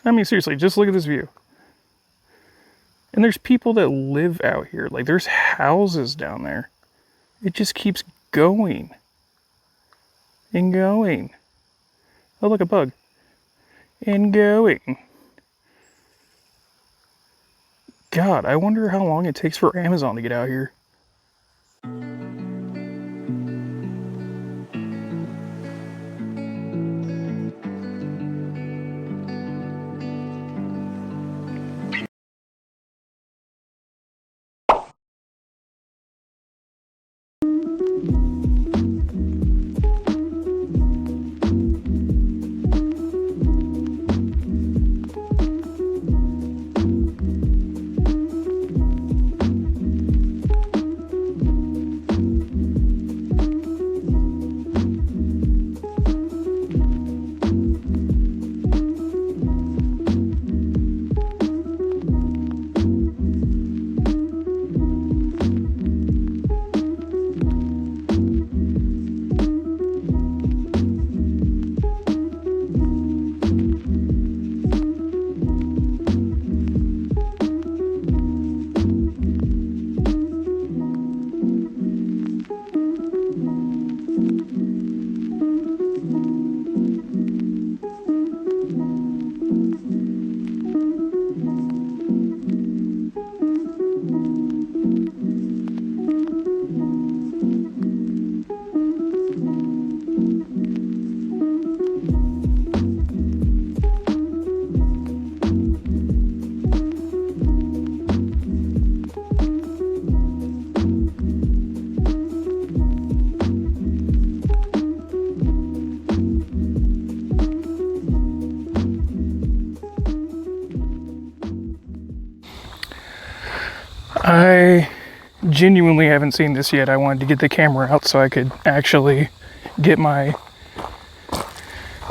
I mean, seriously, just look at this view. And there's people that live out here. Like, there's houses down there. It just keeps going. And going. Oh, look, a bug. And going. God, I wonder how long it takes for Amazon to get out here. I genuinely haven't seen this yet. I wanted to get the camera out so I could actually get my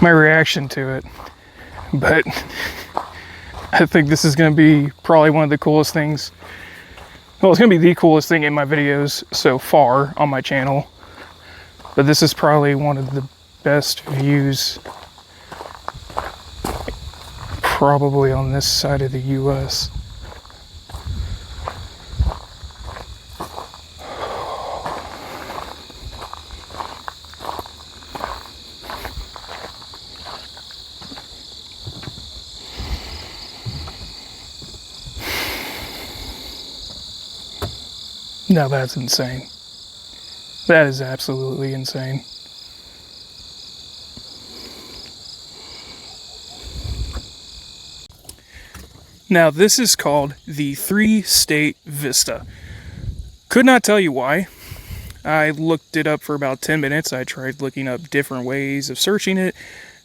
reaction to it. But I think this is going to be probably one of the coolest things. Well, it's going to be the coolest thing in my videos so far on my channel. But this is probably one of the best views probably on this side of the US. Now that's insane. That is absolutely insane. Now this is called the 3-state vista. Could not tell you why. I looked it up for about 10 minutes. I tried looking up different ways of searching it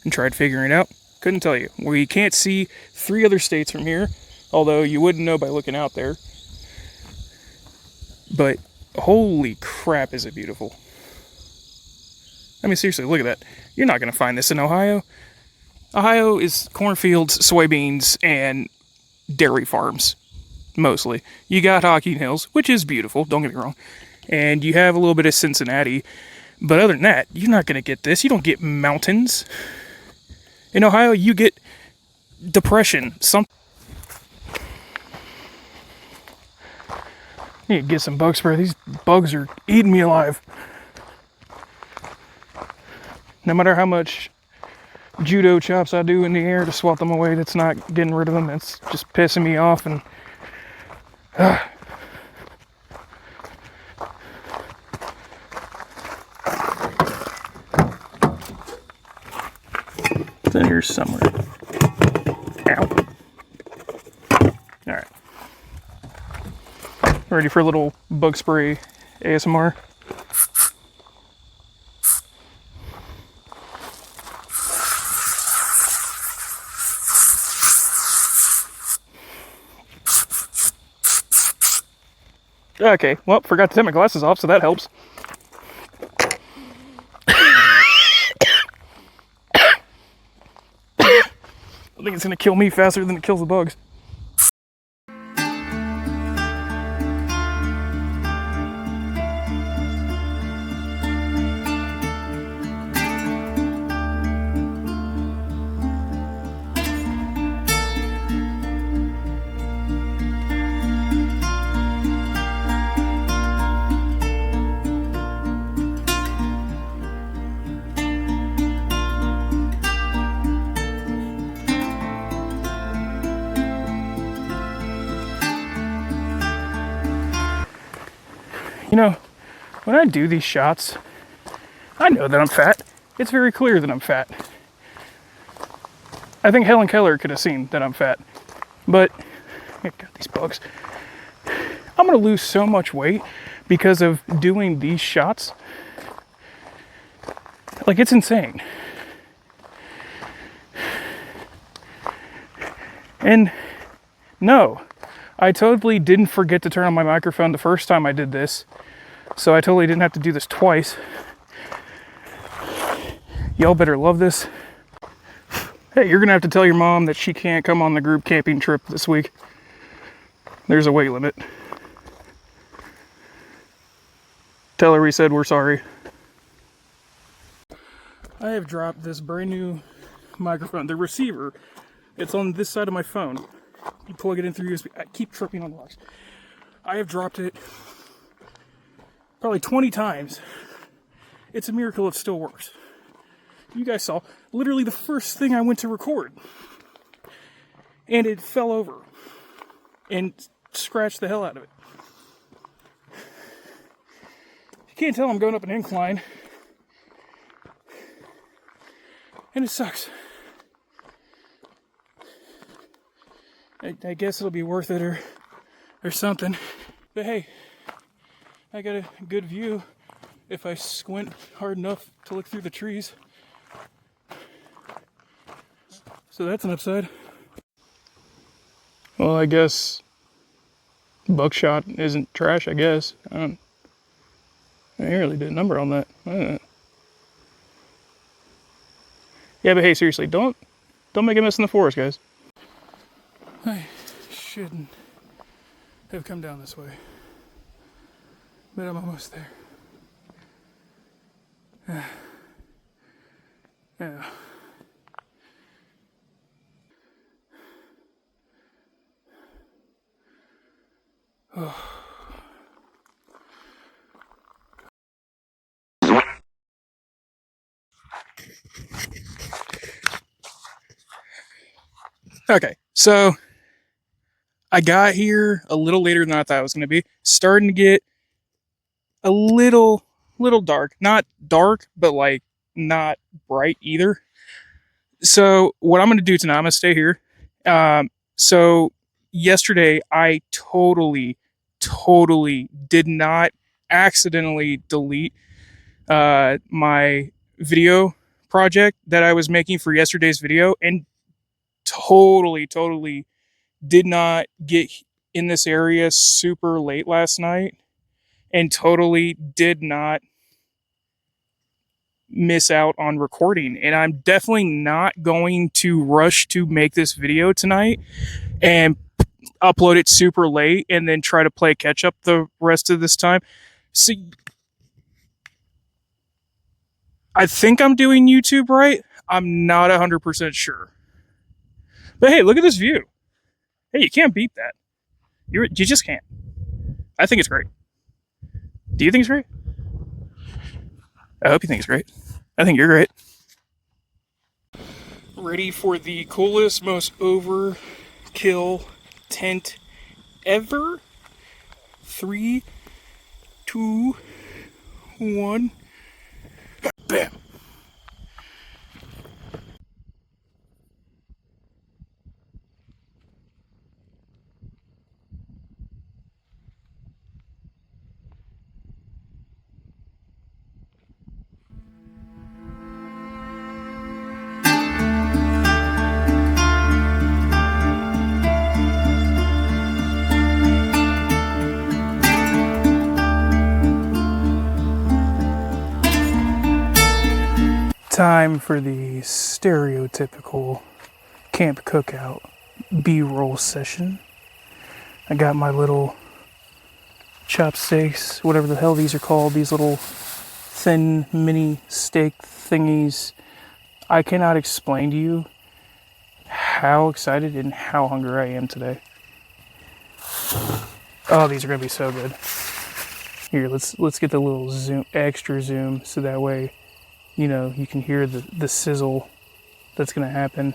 and tried figuring it out. Couldn't tell you. We can't see 3 other states from here, although you wouldn't know by looking out there. But holy crap, is it beautiful. I mean, seriously, look at that. You're not going to find this in Ohio. Ohio is cornfields, soybeans, and dairy farms, mostly. You got Hocking Hills, which is beautiful, don't get me wrong. And you have a little bit of Cincinnati. But other than that, you're not going to get this. You don't get mountains. In Ohio, you get depression. I need to get some bug spray. These bugs are eating me alive. No matter how much judo chops I do in the air to swat them away, that's not getting rid of them. It's just pissing me off. And it's in here somewhere. Ow. Alright. Ready for a little bug spray ASMR? Okay, well, forgot to take my glasses off, so that helps. I think it's gonna kill me faster than it kills the bugs. You know, when I do these shots, I know that I'm fat. It's very clear that I'm fat. I think Helen Keller could have seen that I'm fat. But, got these bugs. I'm gonna lose so much weight because of doing these shots. Like, it's insane. And no, I totally didn't forget to turn on my microphone the first time I did this. So I totally didn't have to do this twice. Y'all better love this. Hey, you're gonna have to tell your mom that she can't come on the group camping trip this week. There's a weight limit. Tell her we said we're sorry. I have dropped this brand new microphone, the receiver. It's on this side of my phone. You plug it in through USB. I keep tripping on the rocks. I have dropped it probably 20 times. It's a miracle it still works. You guys saw literally the first thing I went to record. And it fell over. And scratched the hell out of it. You can't tell I'm going up an incline. And it sucks. I guess it'll be worth it or something. But hey, I got a good view if I squint hard enough to look through the trees. So that's an upside. Well, I guess buckshot isn't trash, I guess. I really did a number on that. Yeah, but hey, seriously, don't make a mess in the forest, guys. I shouldn't have come down this way, but I'm almost there. Yeah. Oh. Okay, so I got here a little later than I thought it was going to be. Starting to get a little dark. Not dark, but like not bright either. So what I'm going to do tonight, I'm going to stay here. So yesterday I totally did not accidentally delete my video project that I was making for yesterday's video, and totally did not get in this area super late last night, and totally did not miss out on recording. And I'm definitely not going to rush to make this video tonight and upload it super late and then try to play catch up the rest of this time. See, I think I'm doing YouTube right. I'm not 100% sure. But hey, look at this view. Hey, you can't beat that. You just can't. I think it's great. Do you think it's great? I hope you think it's great. I think you're great. Ready for the coolest, most overkill tent ever? 3, 2, 1. Bam. Time for the stereotypical camp cookout B-roll session. I got my little chopsticks, whatever the hell these are called, these little thin mini steak thingies. I cannot explain to you how excited and how hungry I am today. Oh, these are gonna be so good. Here, let's get the little extra zoom, so that way, you know, you can hear the sizzle that's gonna happen.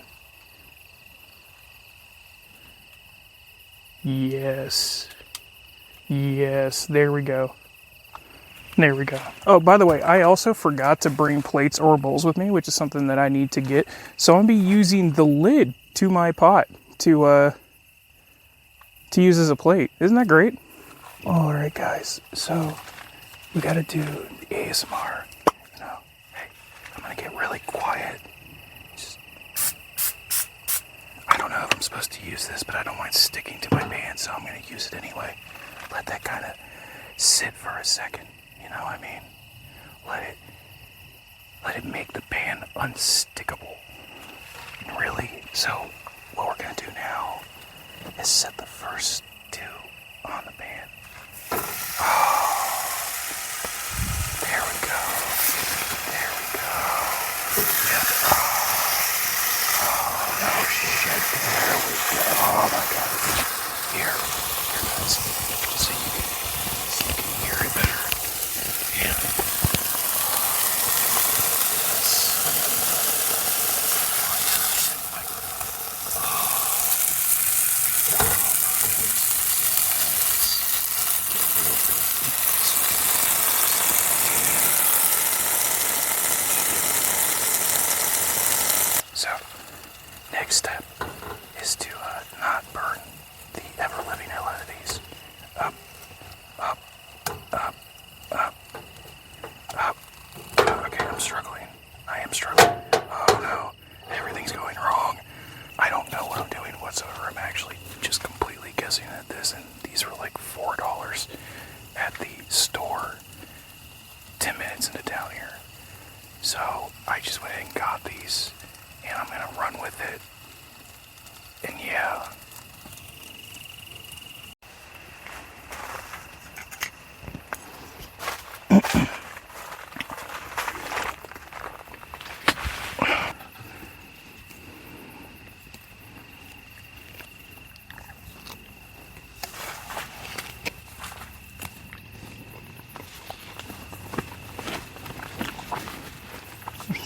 Yes, there we go. There we go. Oh, by the way, I also forgot to bring plates or bowls with me, which is something that I need to get. So I'm going to be using the lid to my pot to use as a plate. Isn't that great? All right, guys. So we got to do the ASMR. You know, hey, I'm going to get really quiet. Just, I don't know if I'm supposed to use this, but I don't mind sticking to my pan, so I'm going to use it anyway. Let that kind of sit for a second. You know what I mean? Let it make the pan unstickable. Really. So what we're gonna do now is set the first two on the pan. Oh, there we go. There we go. Yep. Oh shit. There we go. Oh my god. Here guys. Just so you can hear it better. Yeah. So, next step is to not burn the ever-living hell out of these. Up, up, up, up, up. Okay, I'm struggling. I am struggling. Oh no, everything's going wrong. I don't know what I'm doing whatsoever. I'm actually just completely guessing at this, and these were like $4 at the store 10 minutes into town here. So I just went ahead and got these, and I'm gonna run with it. And yeah.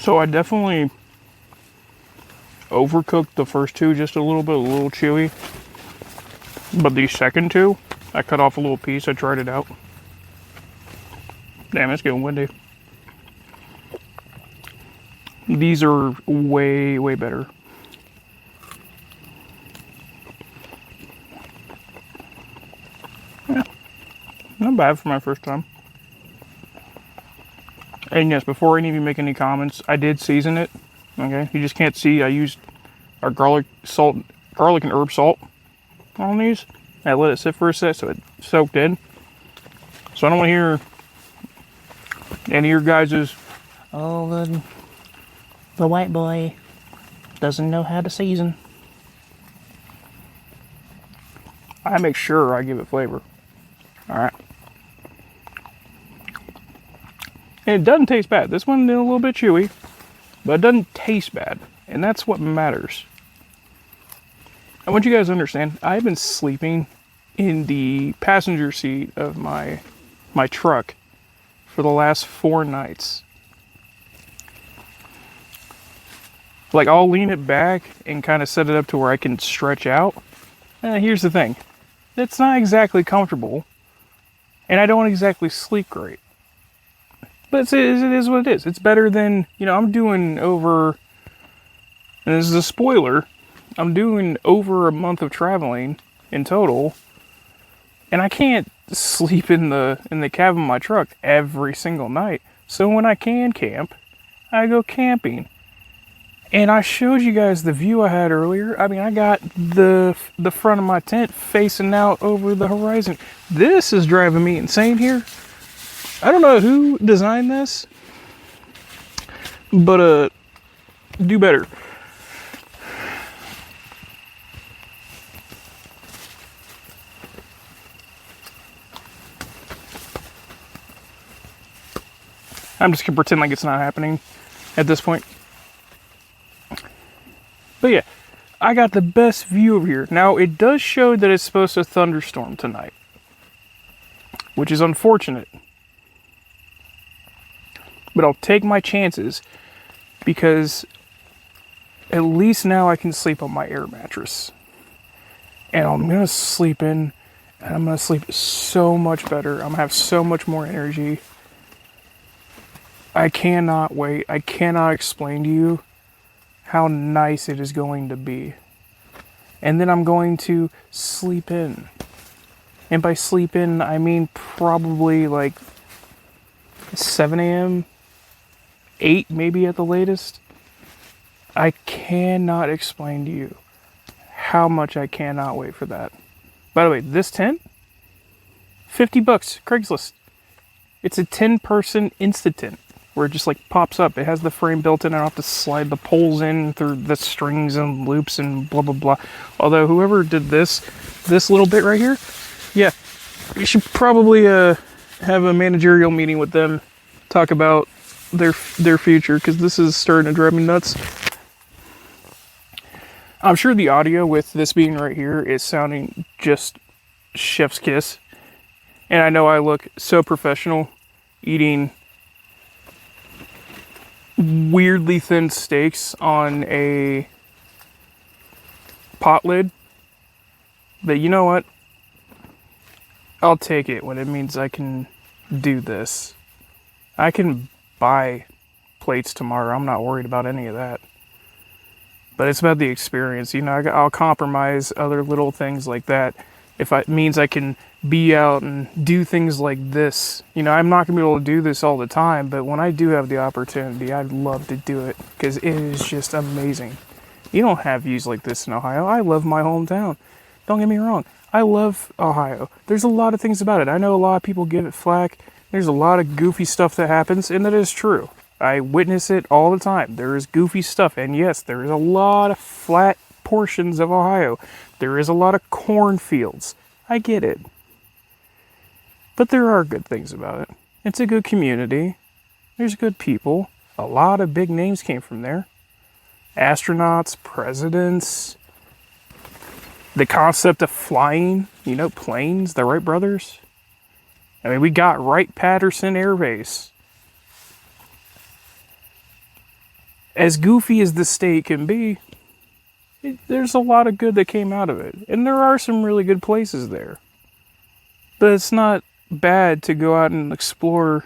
So I definitely overcooked the first two just a little bit, a little chewy. But these second two, I cut off a little piece, I tried it out. Damn, it's getting windy. These are way, way better. Yeah, not bad for my first time. And yes, before any of you make any comments, I did season it. Okay, you just can't see. I used our garlic and herb salt on these. I let it sit for a sec so it soaked in. So I don't want to hear any of your guys's, oh, the white boy doesn't know how to season. I make sure I give it flavor. All right. And it doesn't taste bad. This one's a little bit chewy, but it doesn't taste bad. And that's what matters. I want you guys to understand, I've been sleeping in the passenger seat of my truck for the last 4 nights. Like, I'll lean it back and kind of set it up to where I can stretch out. Here's the thing. It's not exactly comfortable, and I don't exactly sleep great. But it is what it is. It's better than, I'm doing over, and this is a spoiler, I'm doing over a month of traveling in total, and I can't sleep in the cab of my truck every single night. So when I can camp, I go camping. And I showed you guys the view I had earlier. I mean, I got the front of my tent facing out over the horizon. This is driving me insane here. I don't know who designed this, but do better. I'm just gonna pretend like it's not happening at this point. But yeah, I got the best view over here. Now, it does show that it's supposed to thunderstorm tonight, which is unfortunate. But I'll take my chances, because at least now I can sleep on my air mattress. And I'm going to sleep in, and I'm going to sleep so much better. I'm going to have so much more energy. I cannot wait. I cannot explain to you how nice it is going to be. And then I'm going to sleep in. And by sleep in, I mean probably like 7 a.m., 8 maybe at the latest. I cannot explain to you how much I cannot wait for that. By the way, this tent, $50, Craigslist. It's a 10-person Insta tent where it just like pops up. It has the frame built in. I don't have to slide the poles in through the strings and loops and blah, blah, blah. Although whoever did this little bit right here, yeah, you should probably have a managerial meeting with them, talk about their future, because this is starting to drive me nuts. I'm sure the audio with this being right here is sounding just chef's kiss. And I know I look so professional eating weirdly thin steaks on a pot lid. But you know what? I'll take it when it means I can do this. I can buy plates tomorrow. I'm not worried about any of that. But it's about the experience. You know, I'll compromise other little things like that if it means I can be out and do things like this. You know, I'm not going to be able to do this all the time, but when I do have the opportunity, I'd love to do it because it is just amazing. You don't have views like this in Ohio. I love my hometown. Don't get me wrong. I love Ohio. There's a lot of things about it. I know a lot of people give it flack. There's a lot of goofy stuff that happens, and that is true. I witness it all the time. There is goofy stuff, and yes, there is a lot of flat portions of Ohio. There is a lot of cornfields. I get it. But there are good things about it. It's a good community. There's good people. A lot of big names came from there. Astronauts, presidents. The concept of flying, you know, planes, the Wright brothers. I mean, we got Wright-Patterson Air Base. As goofy as the state can be, there's a lot of good that came out of it. And there are some really good places there. But it's not bad to go out and explore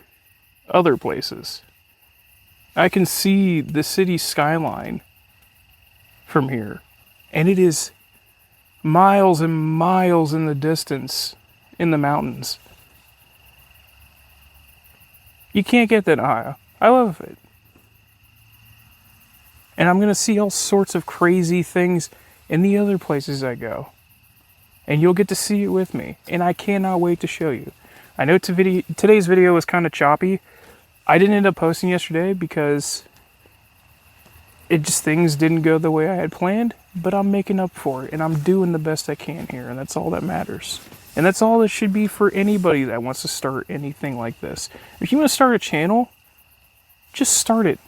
other places. I can see the city skyline from here. And it is miles and miles in the distance in the mountains. You can't get that in Ohio. I love it. And I'm going to see all sorts of crazy things in the other places I go. And you'll get to see it with me. And I cannot wait to show you. I know today's video was kind of choppy. I didn't end up posting yesterday because things didn't go the way I had planned. But I'm making up for it. And I'm doing the best I can here. And that's all that matters. And that's all it should be for anybody that wants to start anything like this. If you want to start a channel, just start it.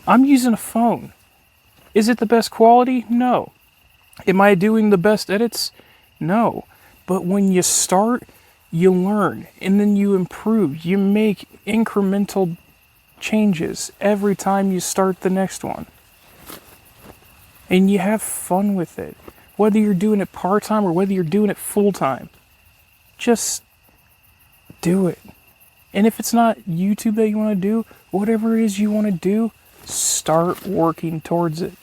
I'm using a phone. Is it the best quality? No. Am I doing the best edits? No. But when you start, you learn. And then you improve. You make incremental changes every time you start the next one. And you have fun with it. Whether you're doing it part-time or whether you're doing it full-time. Just do it. And if it's not YouTube that you want to do, whatever it is you want to do, start working towards it.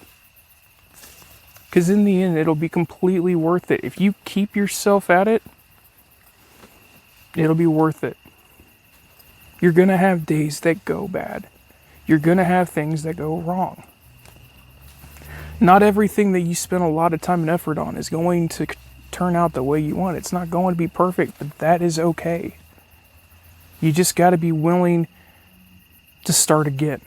Because in the end, it'll be completely worth it. If you keep yourself at it, it'll be worth it. You're going to have days that go bad. You're going to have things that go wrong. Not everything that you spend a lot of time and effort on is going to turn out the way you want. It's not going to be perfect, but that is okay. You just got to be willing to start again.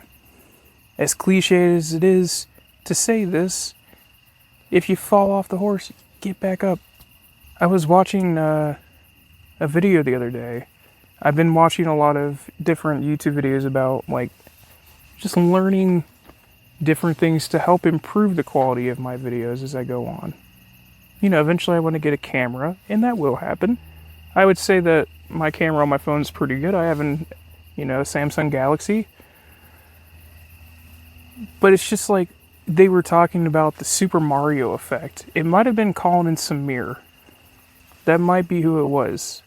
As cliche as it is to say this, if you fall off the horse, get back up. I was watching a video the other day. I've been watching a lot of different YouTube videos about like just learning different things to help improve the quality of my videos as I go on. You know, eventually I want to get a camera, and that will happen. I would say that my camera on my phone is pretty good. I have a Samsung Galaxy. But it's just like they were talking about the Super Mario effect. It might have been Colin and Samir. That might be who it was.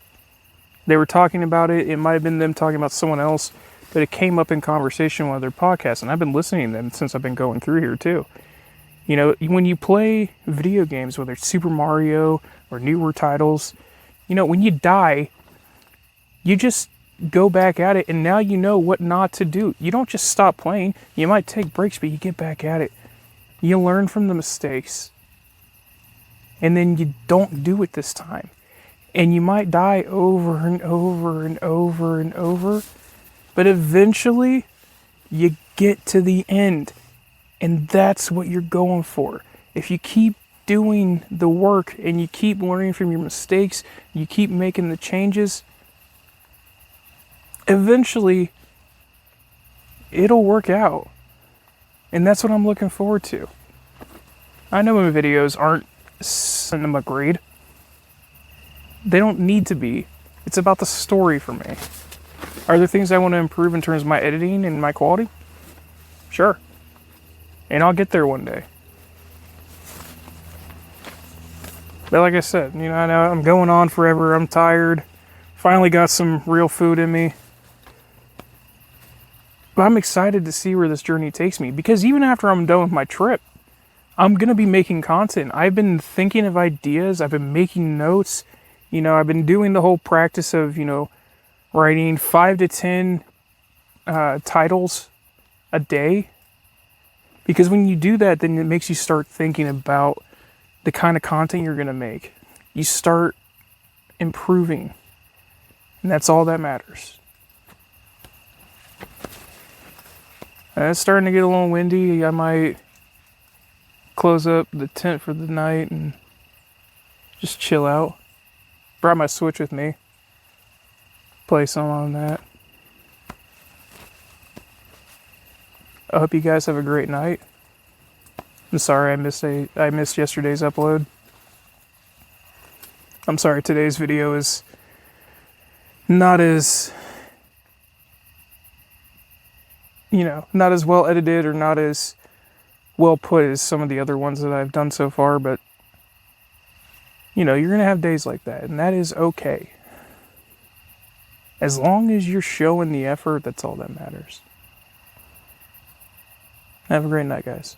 They were talking about it. It might have been them talking about someone else. but it came up in conversation with other podcasts, and I've been listening to them since I've been going through here too. You know, when you play video games, whether it's Super Mario or newer titles, you know, when you die, you just go back at it, and now you know what not to do. You don't just stop playing. You might take breaks, but you get back at it. You learn from the mistakes, and then you don't do it this time. And you might die over and over and over and over, but eventually you get to the end. And that's what you're going for. If you keep doing the work and you keep learning from your mistakes, you keep making the changes, eventually it'll work out. And that's what I'm looking forward to. I know my videos aren't cinema grade. They don't need to be. It's about the story for me. Are there things I want to improve in terms of my editing and my quality? Sure. And I'll get there one day. But like I said, you know, I know I'm going on forever. I'm tired. Finally got some real food in me. But I'm excited to see where this journey takes me. Because even after I'm done with my trip, I'm going to be making content. I've been thinking of ideas. I've been making notes. You know, I've been doing the whole practice of, you know, writing 5 to 10 titles a day. Because when you do that, then it makes you start thinking about the kind of content you're going to make. You start improving. And that's all that matters. It's starting to get a little windy. I might close up the tent for the night and just chill out. Brought my Switch with me. Play some on that. I hope you guys have a great night. I'm sorry I missed yesterday's upload. I'm sorry today's video is not as, you know, not as well edited or not as well put as some of the other ones that I've done so far, but you know, you're going to have days like that, and that is okay. As long as you're showing the effort, that's all that matters. Have a great night, guys.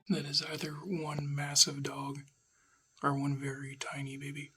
That is either one massive dog or one very tiny baby.